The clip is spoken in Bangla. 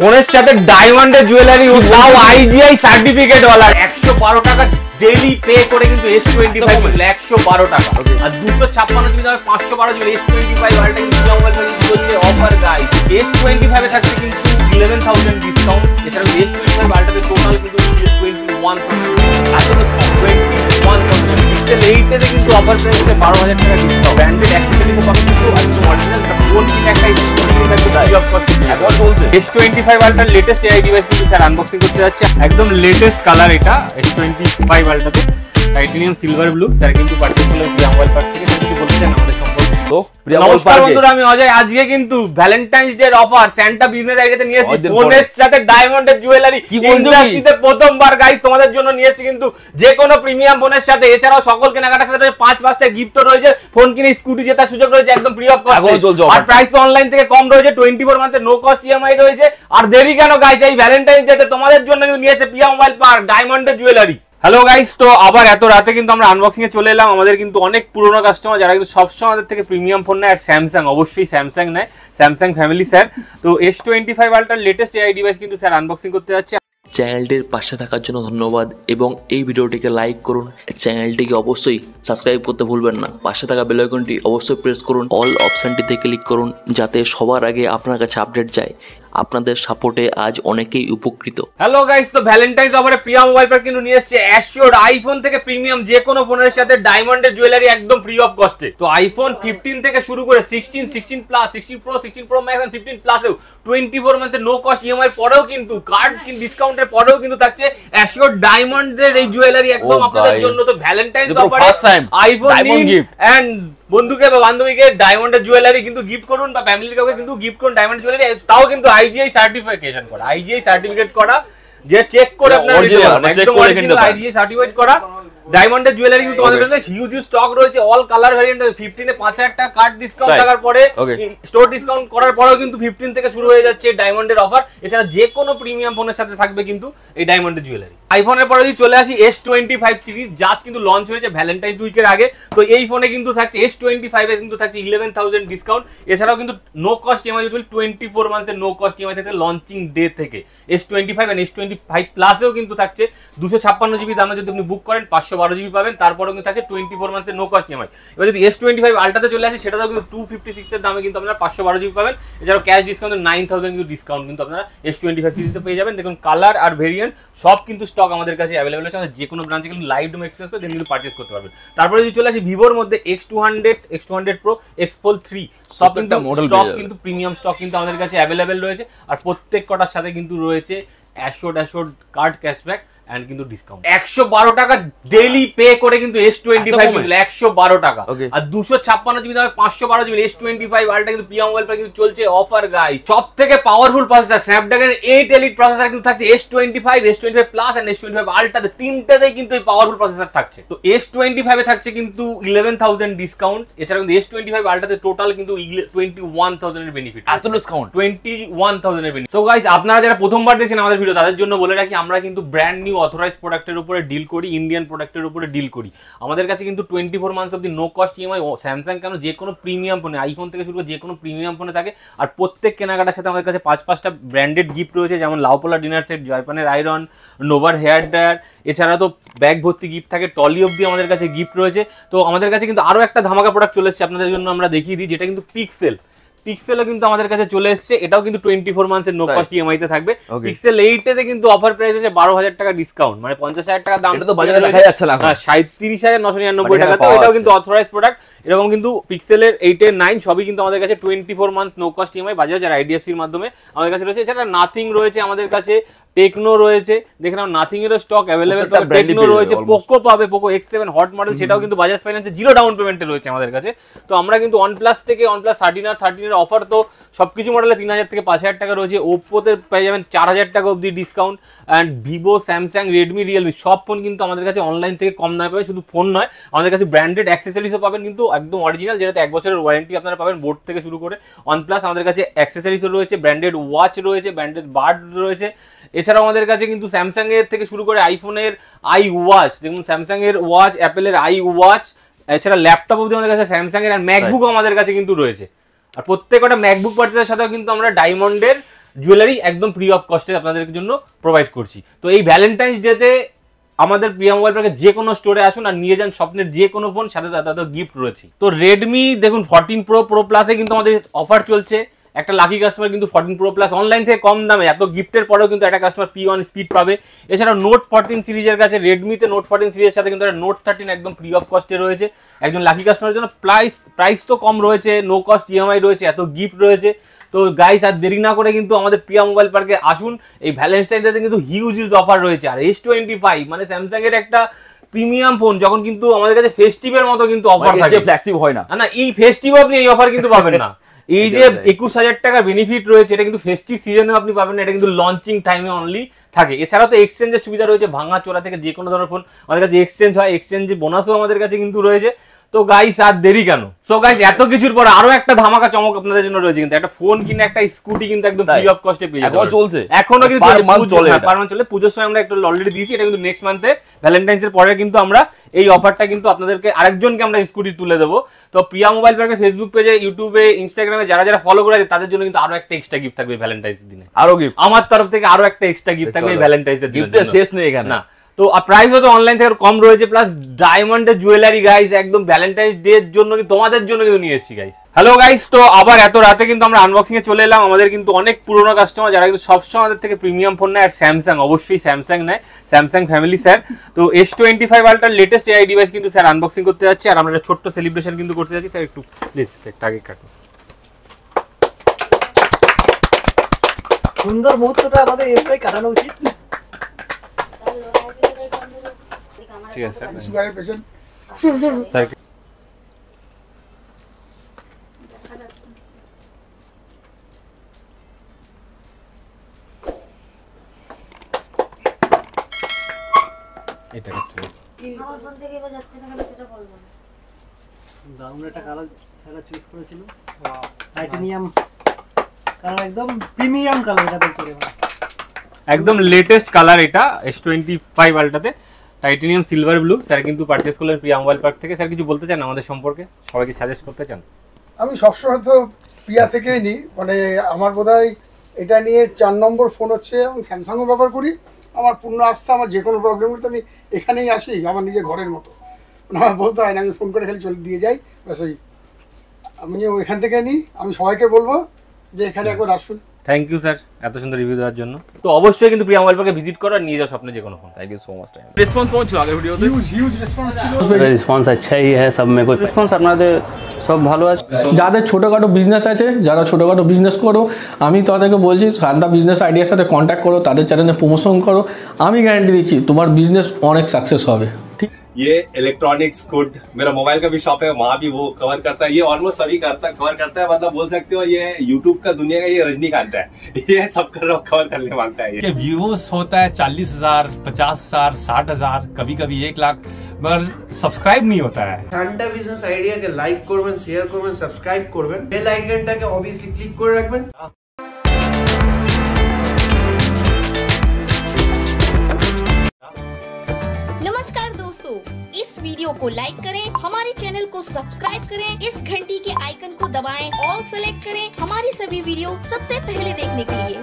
ফোনের সাথে ডায়মন্ডের জুয়েলারি নাও আইজিআই সার্টিফিকেট ওয়ালা 112 টাকা ডেইলি পে করে কিন্তু S25 112 টাকা আর 256 জিবি দামে 512 জিবি S25 ওয়ালটা কিন্তু মোবাইল চলছে অফার গাইস। S25 এ থাকছে কিন্তু 11000 ডিসকাউন্ট। এছাড়া S25 ওয়ালটাতে টোটাল কিন্তু 21,000 আসলে 21,000 পিক্সেল 8 এ কিন্তু অফার প্রাইসে 12000 টাকা ডিসকাউন্ট। ব্র্যান্ডেড অ্যাকসেসরিজ পাবেন কিন্তু একদম অরিজিনাল ফোন কিনে একটা স্ক্রিন থাকবে ফ্রি অফ কস্ট এখন চলছে। S25 ওয়ালটার লেটেস্ট এআই ডিভাইস কিন্তু স্যার আনবক্সিং করতে যাচ্ছে। একদম লেটেস্ট কালার এটা S25 ওয়ালটাতে টাইটানিয়াম সিলভার ব্লু। স্যার কিন্তু পারচেজ করলে প্রিয়া মোবাইল পার্ক থেকে কিছু বলছেন আমাদের সম্পর্কে। তো নমস্কার বন্ধুরা, আমি অজয়। আজকে কিন্তু Valentine's day offer Santa business আইডিয়াতে নিয়ে এসেছি ফোনের সাথে ডায়মন্ডের জুয়েলারি। ইন্ডাস্ট্রিতে প্রথমবার গাইস তোমাদের জন্য নিয়ে এসেছি কিন্তু যে কোনো প্রিমিয়াম ফোনের সাথে। এছাড়াও সকল কেনাকাটার সাথে 5-5টা গিফট রয়েছে, ফোন কিনে স্কুটি জেতার সুযোগ রয়েছে একদম ফ্রি অফ কস্ট। আর প্রাইস অনলাইন থেকে কম রয়েছে, 24 মান্থের নো কস্ট ইএমআই রয়েছে। আর দেরি কেন গাইস, এই ভ্যালেন্টাইন্স ডেতে তোমাদের জন্য কিন্তু নিয়ে এসেছে প্রিয়া মোবাইল পার্ক ডায়মন্ডের জুয়েলারি। হ্যালো গাইস, তো আবার এত রাতে কিন্তু আমরা আনবক্সিং এ চলে এলাম। আমাদের কিন্তু অনেক পুরনো কাস্টমার যারা কিন্তু সবসময় আমাদের থেকে প্রিমিয়াম ফোন নেয়, আর স্যামসাং অবশ্যই স্যামসাং নেয়, স্যামসাং ফ্যামিলি স্যার। তো S25 আলট্রার লেটেস্ট এআই ডিভাইস কিন্তু স্যার আনবক্সিং করতে যাচ্ছে। চ্যানেলটির পাশে থাকার জন্য ধন্যবাদ এবং এই ভিডিওটিকে লাইক করুন। চ্যানেলটিকে অবশ্যই সাবস্ক্রাইব করতে ভুলবেন না। পাশে থাকা বেল আইকনটি অবশ্যই প্রেস করুন, অল অপশনটিতে ক্লিক করুন যাতে সবার আগে আপনার কাছে আপডেট যায়। আপনাদের সাপোর্টে আজ অনেকেই উপকৃত। হ্যালো গাইস, তো ভ্যালেন্টাইন্স অফারে প্রিয়া মোবাইল পার্ক কিন্তু নিয়ে এসেছে অ্যাশিওর আইফোন থেকে প্রিমিয়াম যে কোনো ফোনের সাথে ডায়মন্ডের জুয়েলারি একদম ফ্রি অফ কস্টে। তো আইফোন 15 থেকে শুরু করে 16, 16 plus, 16 pro, 16 pro max and 15 প্লাসেও 24 মান্থের নো কস্ট ইএমআই পরেও কিন্তু কার্ড ডিসকাউন্টের পরেও কিন্তু থাকছে অ্যাশিওর ডায়মন্ডের এই জুয়েলারি একদম আপনাদের জন্য। তো ভ্যালেন্টাইন্স অফারে আইফোন গিফট এন্ড বন্ধুকে বা বান্ধবীকে ডায়মন্ডের জুয়েলারি কিন্তু গিফট করুন, বা ফ্যামিলির কাউকে কিন্তু গিফট করুন ডায়মন্ড জুয়েলারি, তাও কিন্তু আইজিআই সার্টিফিকেশন করা, আইজিআই সার্টিফিকেট করা, যে চেক করে আপনারা একদম অরিজিনাল আইজিআই সার্টিফাইড করা ডায়মন্ডের জুয়েলারি কিন্তু তোমাদের জন্য হিউজ স্টক রয়েছে। অল কালার ভ্যারিয়েন্ট 15 এ 5000 টাকা কার্ড ডিসকাউন্ট থাকার পরে স্টোর ডিসকাউন্ট করার পরেও কিন্তু 15 থেকে শুরু হয়ে যাচ্ছে ডায়মন্ডের অফার। এছাড়া যে কোনো প্রিমিয়াম ফোনের সাথে থাকবে কিন্তু এই ডায়মন্ডের জুয়েলারি। আইফোনের পরে যদি চলে আসি S25 সিরিজ, জাস্ট কিন্তু লঞ্চ হয়েছে ভ্যালেন্টাইন্স উইকের আগে। তো এই ফোনে কিন্তু থাকছে S25 এ কিন্তু থাকছে 11000 ডিসকাউন্ট। এছাড়াও কিন্তু নো কস্ট ইএমআই যদি 24 মান্থের নো কস্ট ইএমআই থেকে লঞ্চিং ডে থেকে S25 এন্ড S25 প্লাসেও কিন্তু থাকছে 256 জিবি দামে যদি আপনি বুক করেন 512 জিবি পাবেন। তারপরেও কিন্তু থাকছে 24 মান্থের নো কস্ট ইএমআই। এবার যদি S25 আলট্রাতে চলে আসে সেটাতেও কিন্তু 256 এর দামে কিন্তু আপনারা 512 জিবি পাবেন। এছাড়াও ক্যাশ ডিসকাউন্ট 9000 কিন্তু ডিসকাউন্ট কিন্তু আপনারা S25 সিরিজে পেয়ে যাবেন। দেখুন কালার আর ভেরিয়েন্ট সব কিন্তু স্টক আমাদের কাছে অ্যাভেলেবল আছে। আমাদের যে কোনো ব্রাঞ্চে কিন্তু লাইভ ডেমো এক্সপিরিয়েন্স করে দেন কিন্তু পারচেজ করতে পারবেন। তারপরে যদি চলে আসি ভিভোর মধ্যে X200 Pro, X Fold 3 সব কিন্তু স্টক কিন্তু প্রিমিয়াম স্টক কিন্তু আমাদের কাছে অ্যাভেলেবল রয়েছে। আর প্রত্যেক কটার সাথে কিন্তু রয়েছে অ্যাশোর্ড কার্ড ক্যাশব্যাক এন্ড কিন্তু ডিসকাউন্ট। 112 টাকা ডেইলি পে করে কিন্তু S25 কিন্তু 112 টাকা আর 256 জিবি দামে 512 জিবি S25 আলট্রা কিন্তু প্রিয়া মোবাইল পার্ক কিন্তু চলছে অফার গাইস। সবথেকে powerful processor Snapdragon 8 elite processor কিন্তু থাকছে S25, S25 plus and S25 আলট্রাতে তিনটাতেই কিন্তু এই পাওয়ারফুল প্রসেসর থাকছে। তো S25 এ থাকছে কিন্তু 11000 ডিসকাউন্ট। এছাড়া কিন্তু S25 আলট্রাতে টোটাল কিন্তু 21000 এর বেনিফিট, এত ডিসকাউন্ট 21000 এর বেনিফিট। সো গাইস, আপনারা যারা প্রথমবার দেখছেন আমাদের ভিডিও তাদের জন্য বলে রাখি, আমরা কিন্তু ব্র্যান্ড নিউ অথরাইজড প্রোডাক্টের উপরে ডিল করি, ইন্ডিয়ান প্রোডাক্টের উপরে ডিল করি। আমাদের কাছে কিন্তু 24 মান্থস অবধি নো কস্ট ইএমআই স্যামসাং কেন যে কোনো প্রিমিয়াম ফোনে, আইফোন থেকে শুরু করে যে কোনো প্রিমিয়াম ফোনে থাকে। আর প্রত্যেক কেনাকাটার সাথে আমাদের কাছে 5-5টা ব্র্যান্ডেড গিফট রয়েছে, যেমন লাউপোলা ডিনার সেট, জয়পানের আয়রন, নোভার হেয়ার ড্রায়ার। এছাড়া তো ব্যাগ ভর্তি গিফট থাকে, টলি অবধি আমাদের কাছে গিফট রয়েছে। তো আমাদের কাছে কিন্তু আরও একটা ধামাকা প্রোডাক্ট চলে এসেছে আপনাদের জন্য, আমরা দেখিয়ে দিই, যেটা কিন্তু পিক্সেলও কিন্তু আমাদের কাছে চলে এসেছে। এটাও কিন্তু 24 মান্থের নো কস্ট ইএমআই তে থাকবে। পিক্সেল 8 এতে কিন্তু অফার প্রাইস হচ্ছে 12000 টাকা ডিসকাউন্ট, মানে 50000 টাকা দাম। এটা তো বাজারে দেখা যাচ্ছে না, 37999 টাকা। তো এটাও কিন্তু অথরাইজড প্রোডাক্ট। এরকম কিন্তু পিক্সেলের 8 এর 9 সবই কিন্তু আমাদের কাছে 24 month no cost EMI Bajaj আর আইডিএফসির মাধ্যমে আমাদের কাছে রয়েছে। এছাড়া নাথিং রয়েছে আমাদের কাছে, টেকনো রয়েছে, দেখে নাও নাথিং এর স্টক অ্যাভেলেবল, টেকনো রয়েছে, পোকো পাবে, পোকো X7 হট মডেল, সেটাও কিন্তু বাজাজ ফাইন্যান্সে 0 ডাউন পেমেন্টে রয়েছে আমাদের কাছে। তো আমরা কিন্তু OnePlus থেকে OnePlus 13 আর 13 এর অফার তো সবকিছু মডেলে 3000 থেকে 5000 টাকা রয়েছে। ওপ্পোতে পেয়ে যাবেন 4000 টাকা অবধি discount. And Vivo, Samsung, Redmi, Realme সব ফোন কিন্তু আমাদের কাছে অনলাইন থেকে কম দামে পাবেন। শুধু ফোন নয়, আমাদের কাছে ব্র্যান্ডেড অ্যাক্সেসরিজও পাবেন কিন্তু একদম অরিজিনাল, যেটাতে 1 বছরের ওয়ারেন্টি আপনারা পাবেন বোর্ড থেকে শুরু করে। OnePlus আমাদের কাছে অ্যাক্সেসরিজও রয়েছে, ব্র্যান্ডেড ওয়াচ রয়েছে, ব্র্যান্ডেড বার্ড রয়েছে। এছাড়াও আমাদের কাছে কিন্তু স্যামসাং এর থেকে শুরু করে আইফোনের আই ওয়াচ, দেখুন স্যামসাং এর ওয়াচ, অ্যাপেলের আই ওয়াচ, এছাড়া ল্যাপটপ অবধি আমাদের কাছে স্যামসাং এর, আর ম্যাকবুক আমাদের কাছে কিন্তু রয়েছে। আর প্রত্যেকটা ম্যাকবুক পার্চেসের সাথেও কিন্তু আমরা ডায়মন্ডের জুয়েলারি একদম ফ্রি অফ কস্টে আপনাদের জন্য প্রোভাইড করছি। তো এই ভ্যালেন্টাইন্স ডেতে আমাদের প্রিয়া মোবাইল পার্কে যে কোনো স্টোরে আসুন আর নিয়ে যান স্বপ্নের যে কোনো ফোন, সাথে তাদের গিফট রয়েছে। তো রেডমি দেখুন 14 প্রো প্লাসে কিন্তু আমাদের অফার চলছে। একটা লাকি কাস্টমার কিন্তু 14 প্রো প্লাস অনলাইন থেকে কম দামে এত গিফটের পরেও কিন্তু একটা কাস্টমার P1 স্পিড পাবে। এছাড়াও নোট 14 সিরিজের কাছে রেডমিতে নোট 14 সিরিজের সাথে কিন্তু একটা নোট 13 একদম ফ্রি অফ কস্টে রয়েছে একজন লাকি কাস্টমারের জন্য। প্রাইস তো কম রয়েছে, নো কস্ট EMI রয়েছে, এত গিফট রয়েছে। তো গাইস আর দেরি না করে কিন্তু আমাদের প্রিয়া মোবাইল পার্কে আসুন। এই ভ্যালেন্টাইন ডেতে কিন্তু হিউজ অফার রয়েছে। আর S25 মানে স্যামসাং এর একটা প্রিমিয়াম ফোন, যখন কিন্তু আমাদের কাছে ফেস্টিভের মতো কিন্তু অফার থাকে, ফ্ল্যাগশিপ হয় না, না এই ফেস্টিভ আপনি এই অফার কিন্তু পাবেন না। এই যে 21,000 টাকা বেনিফিট রয়েছে, এটা কিন্তু ফেস্টিভ সিজনে আপনি পাবেন না, এটা কিন্তু লঞ্চিং টাইমে অনলি থাকে। এছাড়াও তো এক্সচেঞ্জের সুবিধা রয়েছে, ভাঙা চোরা থেকে যে কোনো ধরনের ফোন আমাদের কাছে এক্সচেঞ্জ হয়, এক্সচেঞ্জ বোনাসও আমাদের কাছে কিন্তু রয়েছে। তো গাইস আর দেরি কেন? সো গাইস এত কিছুর পর আরো একটা ধামাকা চমক আপনাদের জন্য রয়েছে, কিন্তু একটা ফোন কিনে একটা স্কুটি কিন্তু একদম ফ্রি অফ কস্টে পেয়ে যাবেন। চলছে এখনো কিন্তু পার মান্থ চলে। পুজোর সময় আমরা একটা অলরেডি দিয়েছি, এটা কিন্তু নেক্সট মান্থে ভ্যালেন্টাইন্স এর পরে কিন্তু আমরা এই অফারটা কিন্তু আপনাদেরকে আরেকজনকে আমরা স্কুটি তুলে দেবো। তো প্রিয়া মোবাইল পার্কে ফেসবুক পেজে, ইউটিউবে, ইনস্টাগ্রামে যারা যারা ফলো করে আছে তাদের জন্য কিন্তু আরো একটা এক্সট্রা গিফট থাকবে ভ্যালেন্টাইন্স দিনে। আরো গিফট আমার তরফ থেকে আরো একটা এক্সট্রা গিফট থাকবে ভ্যালেন্টাইন্স এর দিনে। শেষ নেই এখানে না। তো প্রাইসও তো অনলাইন থেকে কম রয়েছে, প্লাস ডায়মন্ডের জুয়েলারি গাইস একদম ভ্যালেন্টাইন্স ডে এর জন্য তোমাদের জন্য কিন্তু নিয়ে এসেছি গাইস। হ্যালো গাইস, তো আবার এত রাতে কিন্তু আমরা আনবক্সিং এ চলে এলাম। আমাদের কিন্তু অনেক পুরনো কাস্টমার যারা কিন্তু সবসময় আমাদের থেকে প্রিমিয়াম ফোন নেয়, আর স্যামসাং অবশ্যই স্যামসাং নেয়, স্যামসাং ফ্যামিলি স্যার। তো S25 আলট্রার লেটেস্ট AI ডিভাইস কিন্তু স্যার আনবক্সিং করতে যাচ্ছে, আর আমরা একটা ছোট্ট সেলিব্রেশন কিন্তু করতে যাচ্ছি। স্যার একটু প্লিজ একটা আগে কাটো। সুন্দর মুহূর্তটা আমাদের এভাবেই কাটানো উচিত। ঠিক আছে স্যার। সুগারের পেশেন্ট স্যার এটা হচ্ছে আমার ফোন থেকে এবার যাচ্ছে না কেন সেটা বলবো না। দারুণ একটা কালার সেটা চুজ করেছিল, টাইটানিয়াম কালার, একদম প্রিমিয়াম কালার এটা বলতে পারে, একদম লেটেস্ট কালার এটা S25 আলট্রাতে টাইটানিয়াম সিলভার ব্লু। স্যার কিন্তু পারচেজ করলেন প্রিয়া মোবাইল পার্ক থেকে। স্যার কিছু বলতে চান আমাদের সম্পর্কে, সবাইকে সাজেস্ট করতে চান? আমি সবসময় তো প্রিয়া থেকেই নিই, মানে আমার বোধহয় এটা নিয়ে 4 নম্বর ফোন হচ্ছে, এবং স্যামসাংও ব্যবহার করি। আমার পূর্ণ আস্থা, আমার যে কোনো প্রবলেম হলে তো আমি এখানেই আসি, আমার নিজের ঘরের মতো, মানে আমার বলতে হয় না, আমি ফোন করে খালি চলে দিয়ে যাই ব্যাস। ওই আমি এখান থেকে নিই, আমি সবাইকে বলবো যে এখানে একবার আসুন। থ্যাংক ইউ স্যার এত সুন্দর রিভিউ দেওয়ার জন্য। তো অবশ্যই কিন্তু প্রিয়া মোবাইল পার্কে ভিজিট করো আর নিয়ে যাও স্বপ্নে যে কোনো phone. Thank you so much. Response কেমন ছিল আগের ভিডিওতে? হিউজ রেসপন্স ছিল। রেসপন্স अच्छा ही है, सब में कुछ রেসপন্স আপনাদের সব ভালো আছে। যাদের ছোটোখাটো বিজনেস আছে, যারা ছোটোখাটো বিজনেস করো, আমি তাদেরকে বলছি সান্দা বিজনেস আইডিয়ার সাথে কন্ট্যাক্ট করো, তাদের চ্যানেলে প্রমোশন করো, আমি গ্যারান্টি দিচ্ছি তোমার বিজনেস অনেক সাকসেস হবে। ঠিক, ये इलेक्ट्रॉनिक्स गुड, मेरा मोबाइल का भी शॉप है, वहाँ भी वो कवर करता है। ये ऑलमोस्ट सभी कवर करता है, मतलब बोल सकते हो ये यूट्यूब का दुनिया का ये रजनीकांत है, ये सब कवर करने मांगता है। के व्यूज होता है 40,000, 50,000, 60,000, कभी कभी 1 लाख, मगर सब्सक्राइब नहीं होता है। ঠান্ডা বিজনেস আইডিয়াকে লাইক করবেন, শেয়ার করবেন, সাবস্ক্রাইব করবেন, বেল আইকনটাকে অবভিয়াসলি ক্লিক করে রাখবেন। नमस्कार दोस्तों, इस वीडियो को लाइक करें, हमारे चैनल को सब्सक्राइब करें, इस घंटी के आइकन को दबाएं, ऑल सेलेक्ट करें हमारी सभी वीडियो सबसे पहले देखने के लिए।